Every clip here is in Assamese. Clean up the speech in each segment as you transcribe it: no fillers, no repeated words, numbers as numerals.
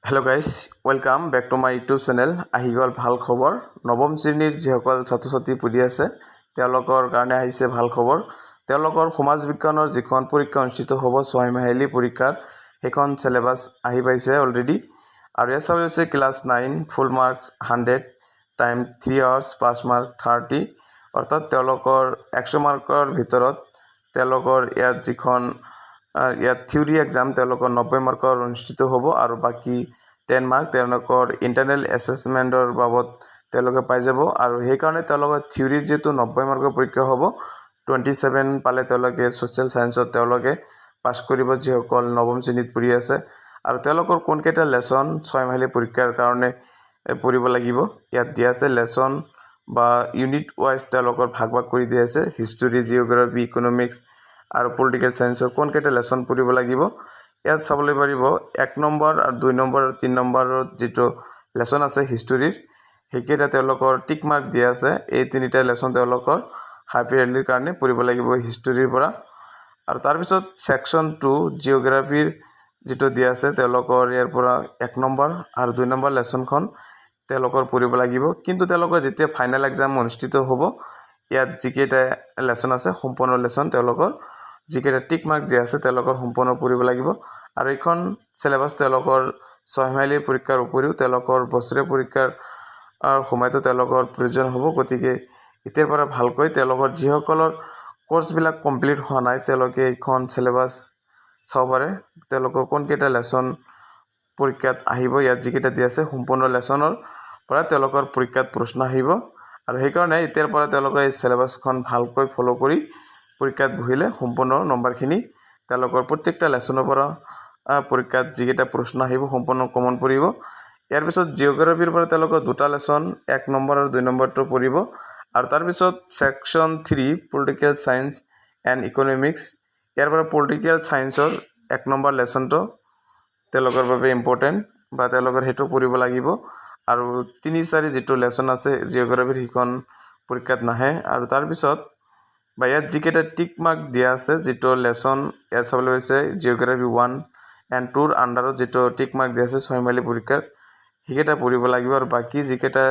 hello guys welcome back to my YouTube channel আহিগল ভাল খবৰ নৱম শ্ৰেণীৰ যিসকল ছাত্ৰ ছাত্ৰী পঢ়ি আছে তেওঁলোকৰ কাৰণে আহিছে ভাল খবৰ তেওঁলোকৰ সমাজ বিজ্ঞানৰ যিখন পৰীক্ষা অনুষ্ঠিত হ'ব 6 মাহিলী পৰীক্ষাৰ সেইখন সিলেবাস আহি পাইছে অলৰেডি আৰু ইয়াত হৈছে ক্লাস 9 ফুল মাৰ্কস 100 টাইম 3 আৱাৰ্স পাস মাৰ্ক 30 অৰ্থাৎ তেওঁলোকৰ 100 মাৰ্কৰ ভিতৰত তেওঁলোকৰ ইয়াত যিখন ইয়াত থিওৰি এক্সাম তেওঁলোকৰ 90 মাৰ্কৰ অনুষ্ঠিত হ'ব আৰু বাকি 10 মাৰ্ক তেওঁলোকৰ ইন্টাৰনেল এছেছমেন্টৰ বাবদ তেওঁলোকে পাই যাব আৰু সেই কাৰণে তেওঁলোকৰ থিওৰি যেটো 90 মাৰ্কৰ পৰীক্ষা হ'ব 27 পালে তেওঁলোকে সোশ্যাল সায়েন্সত তেওঁলোকে পাস কৰিব যিসকল নৱম শ্ৰেণীত পঢ়ি আছে আৰু তেওঁলোকৰ কোন কেইটা লেসন 6 মাহিলী পৰীক্ষাৰ কাৰণে পঢ়িব লাগিব ইয়াত দিয়া আছে লেসন বা ইউনিট ওয়াইজ তেওঁলোকৰ ভাগ কৰি দিয়া আছে হিষ্টৰী জিওগ্ৰাফি ইকোনমিক্স আৰু পলিটিক্যাল সায়েন্সৰ কোন কেইটা লেসন পঢ়িব লাগিব ইয়াত চাবলৈ পাৰিব 1 নম্বৰ আৰু 2 নম্বৰ আৰু 3 নম্বৰৰ যেটো লেসন আছে হিষ্টৰীৰ হেকেটা তেওঁলোকৰ টিক মাৰ্ক দিয়া আছে এই তিনিটা লেসন তেওঁলোকৰ হাফ ইয়াৰলিৰ কাৰণে পঢ়িব লাগিব হিষ্টৰীৰ পৰা আৰু তাৰ পিছত সেকশন 2 জিওগ্ৰাফিৰ যেটো দিয়া আছে তেওঁলোকৰ ইয়াৰ পৰা 1 নম্বৰ আৰু 2 নম্বৰ লেসনখন তেওঁলোকৰ পঢ়িব লাগিব কিন্তু তেওঁলোকৰ যেতিয়া ফাইনাল এক্সাম অনুষ্ঠিত হ'ব ইয়াত যিকেটা লেসন আছে সম্পূৰ্ণ লেসন তেওঁলোকৰ যিকেটা টিক মাৰ্ক দিয়া আছে তেওঁলোকৰ সম্পূৰ্ণ পঢ়িব লাগিব আৰু এখন সিলেবাস তেওঁলোকৰ 6 মাহিলী পৰীক্ষাৰ উপৰিও তেওঁলোকৰ বছৰীয়া পৰীক্ষাৰ সময়তো তেওঁলোকৰ প্ৰয়োজন হ'ব গতিকে ইতিয়াৰ পৰা ভালকৈ তেওঁলোকৰ যিসকলৰ কোৰ্স বিলাক কমপ্লিট হোৱা নাই তেওঁলোকে এখন সিলেবাস চাব পাৰে তেওঁলোকৰ কোন কেইটা লেসন পৰীক্ষাত আহিব ইয়াত যিকেটা দিয়া আছে সম্পূৰ্ণ লেসনৰ পৰা তেওঁলোকৰ পৰীক্ষাত প্ৰশ্ন আহিব আৰু সেই কাৰণে ইতিয়াৰ পৰা তেওঁলোকে এই সিলেবাসখন ভালকৈ ফলো কৰি পৰীক্ষাত বহিলে সম্পূৰ্ণ নম্বৰখিনি তেওঁলোকৰ প্ৰত্যেকটা লেসনৰ পৰা পৰীক্ষাত যিকেটা প্ৰশ্ন আহিব সম্পূৰ্ণ কমন পৰিব ইয়াৰ পিছত জিওগ্ৰাফিৰ পৰা তেওঁলোকৰ দুটা লেসন 1 নম্বৰ আৰু 2 নম্বৰটো পৰিব আৰু তাৰ পিছত section 3 political science and economics ইয়াৰ পৰা পলিটিক্যাল সায়েন্সৰ 1 নম্বৰ লেসনটো তেওঁলোকৰ বাবে ইম্পৰ্টেন্ট বা তেওঁলোকৰ হেতু পঢ়িব লাগিব আৰু 3-4 যেটো লেসন আছে জিওগ্ৰাফিৰ হিখন পৰীক্ষাত নাহে আৰু তাৰ পিছত বা ইয়াত যিকেটা টিক মাৰ্ক দিয়া আছে যেটো লেসন ইয়াত চাবলৈ হৈছে জিওগ্ৰাফি 1 এণ্ড 2 ৰ আন্ডাৰত যেটো টিক মাৰ্ক দিয়া আছে 6 মাহিলী পৰীক্ষাৰ হেকেটা পঢ়িব লাগিব আৰু বাকি যিকেটা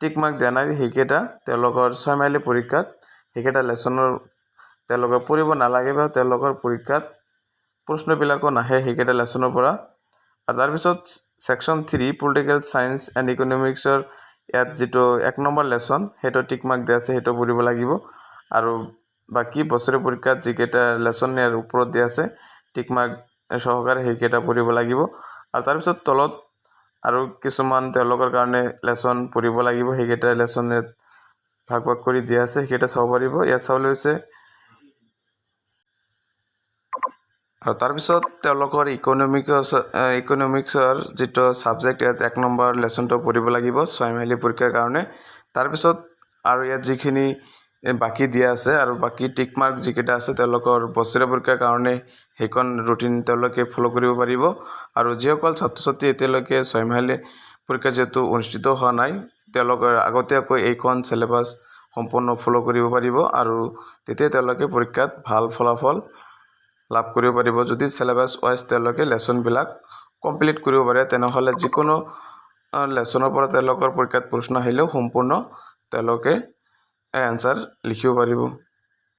টিক মাৰ্ক দিয়া নাই হেকেটা তেওঁলোকৰ 6 মাহিলী পৰীক্ষাত হেকেটা লেসনৰ তেওঁলোকৰ পঢ়িব নালাগে বা তেওঁলোকৰ পৰীক্ষাত প্ৰশ্নবিলাকো নাহে হেকেটা লেসনৰ পৰা আৰু তাৰ পিছত সেকশন 3 পলিটিক্যাল সায়েন্স এণ্ড ইকোনমিক্সৰ ইয়াত যেটো 1 নম্বৰ লেসন হেটো টিক মাৰ্ক দিয়া আছে হেটো পঢ়িব লাগিব আৰু বাকি বছৰীয়া পৰীক্ষাত যিকেটা লেসন ইয়াৰ ওপৰত দিয়া আছে টিক মাৰ্ক সহকাৰে হেকেটা পঢ়িব লাগিব আৰু তাৰ পিছত তলত আৰু কিছুমান তেওঁলোকৰ কাৰণে লেসন পঢ়িব লাগিব হেকেটা লেসন ভাগ কৰি দিয়া আছে হেকেটা চাব পাৰিব ইয়াত চাবলৈ হৈছে আৰু তাৰ পিছত তেওঁলোকৰ ইকোনমিক্সৰ যেটো সাবজেক্ট ইয়াত 1 নম্বৰ লেসনটো পঢ়িব লাগিব 6 মাহিলী পৰীক্ষাৰ কাৰণে তাৰ পিছত আৰু ইয়াত যিখিনি বাকি দিয়া আছে আৰু বাকি টিক মাৰ্ক যিকেটা আছে তেওঁলোকৰ বছৰীয়া পৰীক্ষাৰ কাৰণে হেকন ৰুটিন তেওঁলোকে ফলো কৰিব পাৰিব আৰু যিসকল ছাত্ৰ ছাত্ৰী এতিয়ালৈকে 6 মাহিলী পৰীক্ষা যেটো অনুষ্ঠিত হোৱা নাই তেওঁলোকৰ আগতীয়াকৈ এইখন সিলেবাস সম্পূৰ্ণ ফলো কৰিব পাৰিব আৰু তেতিয়া তেওঁলোকে পৰীক্ষাত ভাল ফলাফল লাভ কৰিব পাৰিব যদি সিলেবাস ওয়াইজ তেওঁলোকে লেসন বিলাক কমপ্লিট কৰিব পাৰে তেনেহলে যিকোনো লেসনৰ পৰা তেওঁলোকৰ পৰীক্ষাত প্ৰশ্ন আহিলেও সম্পূৰ্ণ তেওঁলোকে এনসাৰ লিখিব পাৰিব